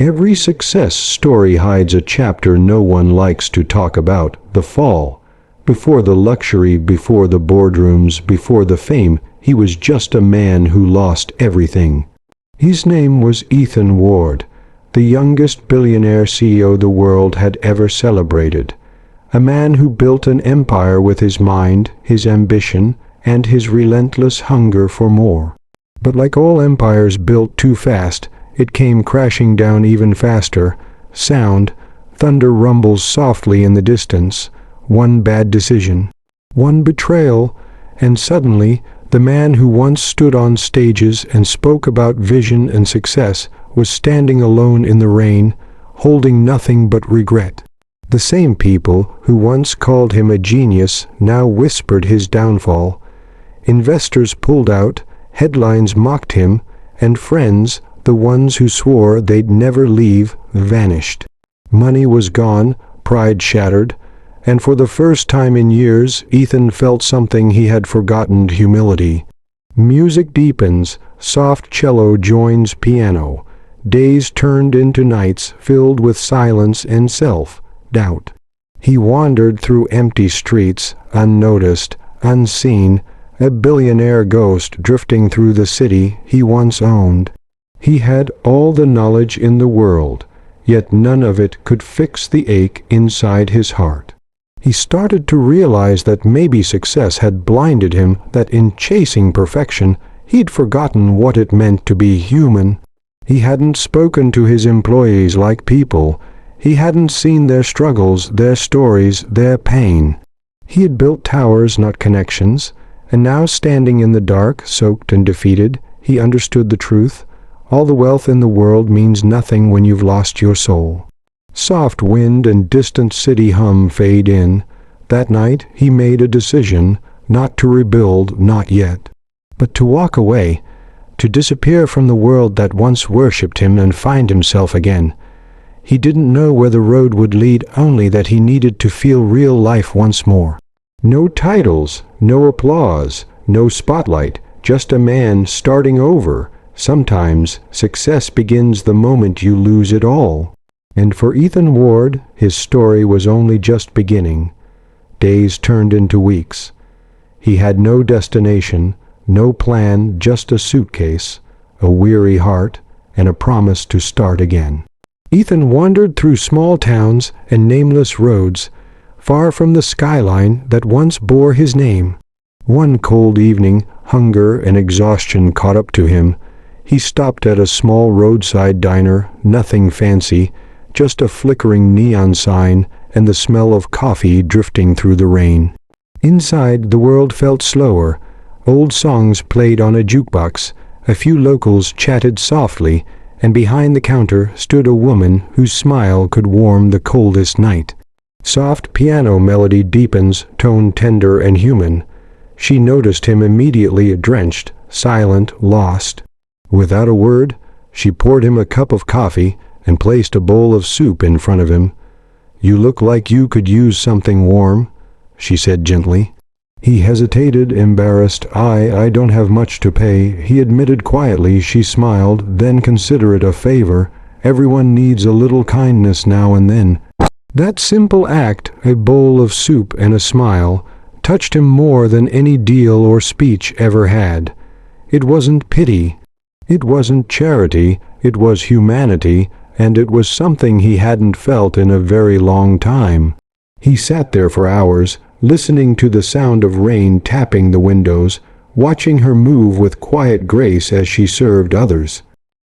Every success story hides a chapter no one likes to talk about: the fall. Before the luxury, before the boardrooms, before the fame, he was just a man who lost everything. His name was Ethan Ward, the youngest billionaire CEO the world had ever celebrated. A man who built an empire with his mind, his ambition, and his relentless hunger for more. But like all empires built too fast, it came crashing down even faster. Sound, thunder rumbles softly in the distance. One bad decision, one betrayal, and suddenly the man who once stood on stages and spoke about vision and success was standing alone in the rain, holding nothing but regret. The same people who once called him a genius now whispered his downfall. Investors pulled out, headlines mocked him, and friends, the ones who swore they'd never leave, vanished. Money was gone, pride shattered, and for the first time in years, Ethan felt something he had forgotten: humility. Music deepens, soft cello joins piano. Days turned into nights filled with silence and self-doubt. He wandered through empty streets, unnoticed, unseen, a billionaire ghost drifting through the city he once owned. He had all the knowledge in the world, yet none of it could fix the ache inside his heart. He started to realize that maybe success had blinded him, that in chasing perfection, he'd forgotten what it meant to be human. He hadn't spoken to his employees like people. He hadn't seen their struggles, their stories, their pain. He had built towers, not connections, and now standing in the dark, soaked and defeated, he understood the truth. All the wealth in the world means nothing when you've lost your soul. Soft wind and distant city hum fade in. That night he made a decision, not to rebuild, not yet, but to walk away, to disappear from the world that once worshipped him and find himself again. He didn't know where the road would lead, only that he needed to feel real life once more. No titles, no applause, no spotlight, just a man starting over. Sometimes success begins the moment you lose it all. And for Ethan Ward, his story was only just beginning. Days turned into weeks. He had no destination, no plan, just a suitcase, a weary heart, and a promise to start again. Ethan wandered through small towns and nameless roads, far from the skyline that once bore his name. One cold evening, hunger and exhaustion caught up to him. He stopped at a small roadside diner, nothing fancy, just a flickering neon sign and the smell of coffee drifting through the rain. Inside, the world felt slower. Old songs played on a jukebox, a few locals chatted softly, and behind the counter stood a woman whose smile could warm the coldest night. Soft piano melody deepens, tone tender and human. She noticed him immediately, drenched, silent, lost. Without a word, she poured him a cup of coffee and placed a bowl of soup in front of him. "You look like you could use something warm," she said gently. He hesitated, embarrassed. I don't have much to pay," he admitted quietly. She smiled. "Then consider it a favor. Everyone needs a little kindness now and then." That simple act, a bowl of soup and a smile, touched him more than any deal or speech ever had. It wasn't pity. It wasn't charity. It was humanity. And it was something he hadn't felt in a very long time. He sat there for hours, listening to the sound of rain tapping the windows, watching her move with quiet grace as she served others.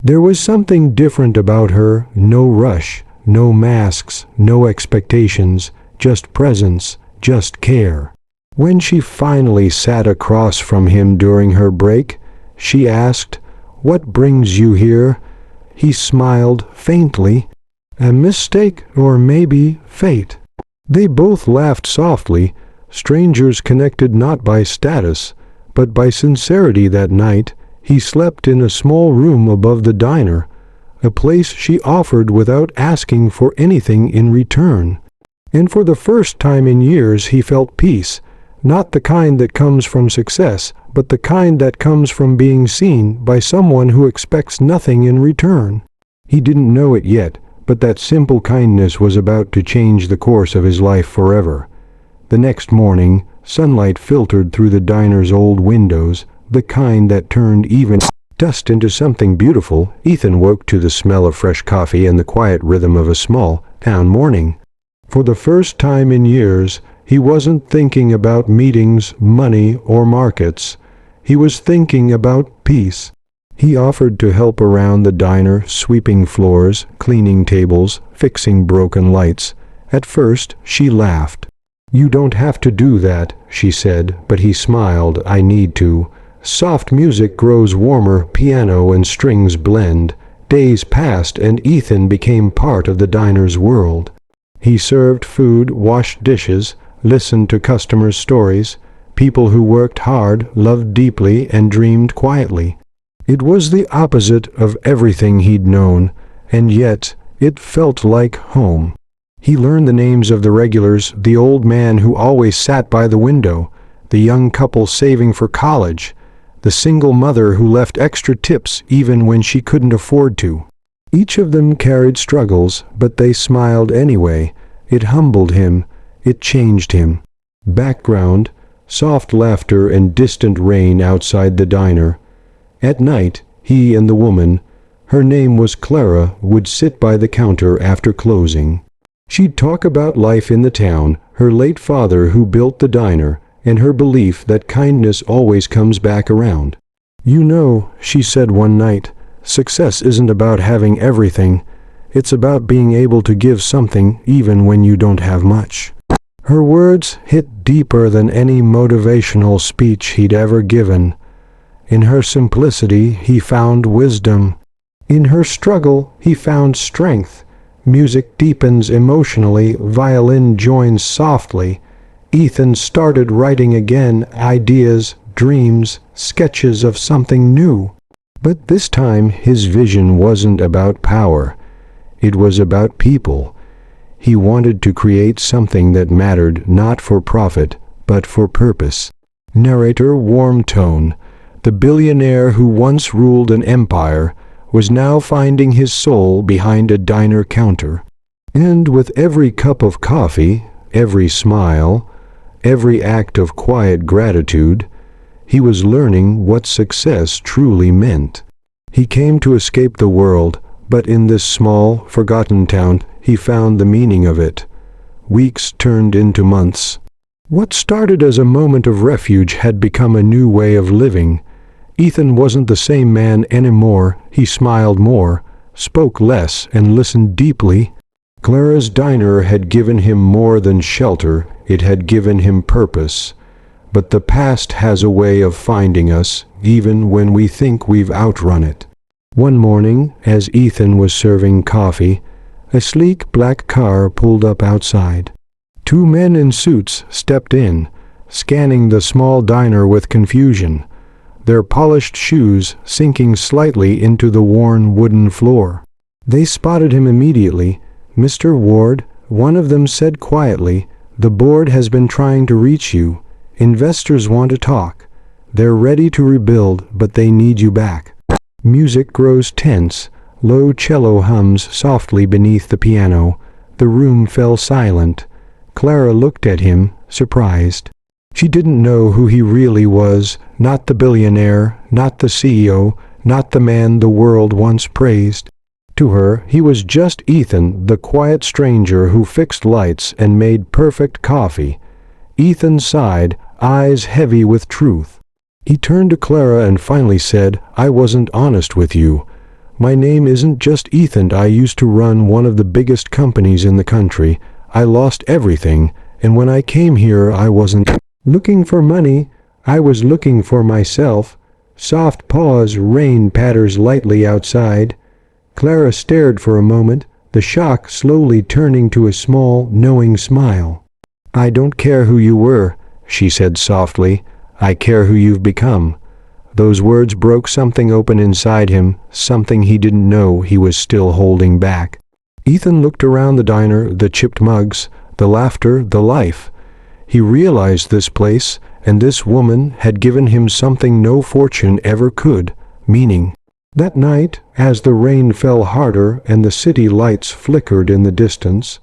There was something different about her, no rush, no masks, no expectations, just presence, just care. When she finally sat across from him during her break, she asked, "What brings you here?" He smiled faintly. "A mistake, or maybe fate." They both laughed softly, strangers connected not by status, but by sincerity. That night, he slept in a small room above the diner, a place she offered without asking for anything in return. And for the first time in years he felt peace, not the kind that comes from success, but the kind that comes from being seen by someone who expects nothing in return. He didn't know it yet, but that simple kindness was about to change the course of his life forever. The next morning, sunlight filtered through the diner's old windows, the kind that turned even dust into something beautiful. Ethan woke to the smell of fresh coffee and the quiet rhythm of a small town morning. For the first time in years, he wasn't thinking about meetings, money, or markets. He was thinking about peace. He offered to help around the diner, sweeping floors, cleaning tables, fixing broken lights. At first, she laughed. "You don't have to do that," she said, but he smiled. "I need to." Soft music grows warmer, piano and strings blend. Days passed and Ethan became part of the diner's world. He served food, washed dishes, listened to customers' stories, people who worked hard, loved deeply, and dreamed quietly. It was the opposite of everything he'd known, and yet it felt like home. He learned the names of the regulars, the old man who always sat by the window, the young couple saving for college, the single mother who left extra tips even when she couldn't afford to. Each of them carried struggles, but they smiled anyway. It humbled him. It changed him. Background: soft laughter and distant rain outside the diner. At night, he and the woman, her name was Clara, would sit by the counter after closing. She'd talk about life in the town, her late father who built the diner, and her belief that kindness always comes back around. "You know," she said one night, "success isn't about having everything. It's about being able to give something even when you don't have much." Her words hit deeper than any motivational speech he'd ever given. In her simplicity, he found wisdom. In her struggle, he found strength. Music deepens emotionally, violin joins softly. Ethan started writing again, ideas, dreams, sketches of something new. But this time his vision wasn't about power. It was about people. He wanted to create something that mattered not for profit, but for purpose. Narrator: warm tone. The billionaire who once ruled an empire was now finding his soul behind a diner counter. And with every cup of coffee, every smile, every act of quiet gratitude, he was learning what success truly meant. He came to escape the world, but in this small, forgotten town, he found the meaning of it. Weeks turned into months. What started as a moment of refuge had become a new way of living. Ethan wasn't the same man anymore. He smiled more, spoke less, and listened deeply. Clara's diner had given him more than shelter. It had given him purpose. But the past has a way of finding us, even when we think we've outrun it. One morning, as Ethan was serving coffee, a sleek black car pulled up outside. Two men in suits stepped in, scanning the small diner with confusion, their polished shoes sinking slightly into the worn wooden floor. They spotted him immediately. "Mr. Ward," one of them said quietly, "the board has been trying to reach you. Investors want to talk. They're ready to rebuild, but they need you back." Music grows tense. Low cello hums softly beneath the piano. The room fell silent. Clara looked at him, surprised. She didn't know who he really was, not the billionaire, not the CEO, not the man the world once praised. To her, he was just Ethan, the quiet stranger who fixed lights and made perfect coffee. Ethan sighed, eyes heavy with truth. He turned to Clara and finally said, "I wasn't honest with you. My name isn't just Ethan. I used to run one of the biggest companies in the country. I lost everything, and when I came here I wasn't looking for money. I was looking for myself." Soft pause, rain patters lightly outside. Clara stared for a moment, the shock slowly turning to a small, knowing smile. "I don't care who you were," she said softly. "I care who you've become." Those words broke something open inside him, something he didn't know he was still holding back. Ethan looked around the diner, the chipped mugs, the laughter, the life. He realized this place and this woman had given him something no fortune ever could: meaning. That night, as the rain fell harder and the city lights flickered in the distance,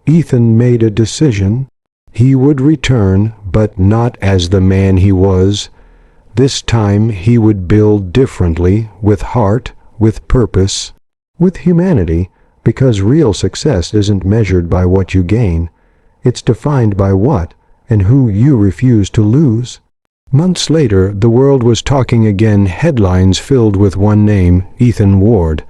Ethan made a decision. He would return, but not as the man he was. This time he would build differently, with heart, with purpose, with humanity, because real success isn't measured by what you gain. It's defined by what and who you refuse to lose. Months later, the world was talking again, headlines filled with one name, Ethan Ward.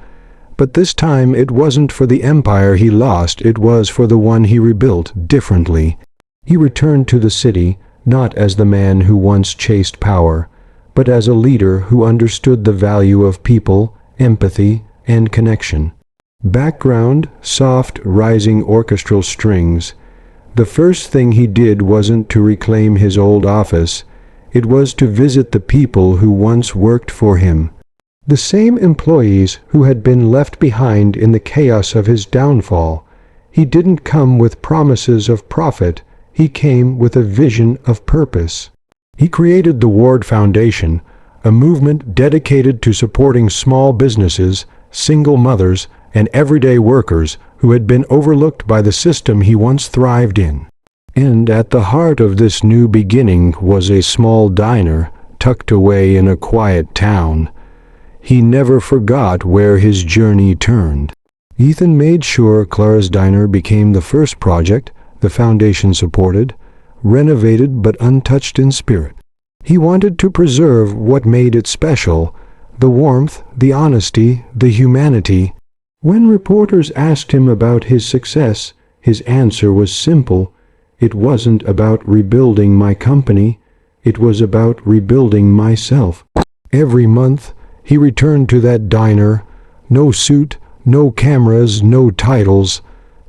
But this time it wasn't for the empire he lost, it was for the one he rebuilt differently. He returned to the city, not as the man who once chased power, but as a leader who understood the value of people, empathy, and connection. Background, soft, rising orchestral strings. The first thing he did wasn't to reclaim his old office. It was to visit the people who once worked for him. The same employees who had been left behind in the chaos of his downfall. He didn't come with promises of profit. He came with a vision of purpose. He created the Ward Foundation, a movement dedicated to supporting small businesses, single mothers, and everyday workers who had been overlooked by the system he once thrived in. And at the heart of this new beginning was a small diner tucked away in a quiet town. He never forgot where his journey turned. Ethan made sure Clara's Diner became the first project the foundation supported, renovated but untouched in spirit. He wanted to preserve what made it special, the warmth, the honesty, the humanity. When reporters asked him about his success, his answer was simple. It wasn't about rebuilding my company, it was about rebuilding myself. Every month, he returned to that diner. No suit, no cameras, no titles,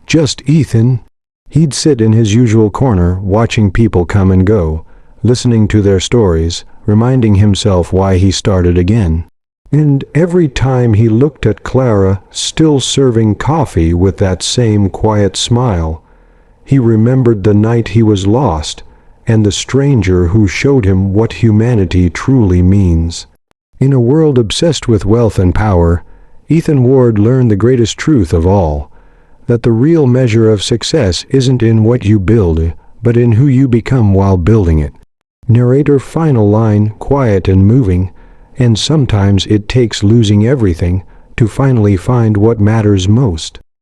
just Ethan. He'd sit in his usual corner, watching people come and go, listening to their stories, reminding himself why he started again. And every time he looked at Clara, still serving coffee with that same quiet smile, he remembered the night he was lost, and the stranger who showed him what humanity truly means. In a world obsessed with wealth and power, Ethan Ward learned the greatest truth of all, that the real measure of success isn't in what you build, but in who you become while building it. Narrator final line, quiet and moving, and sometimes it takes losing everything to finally find what matters most.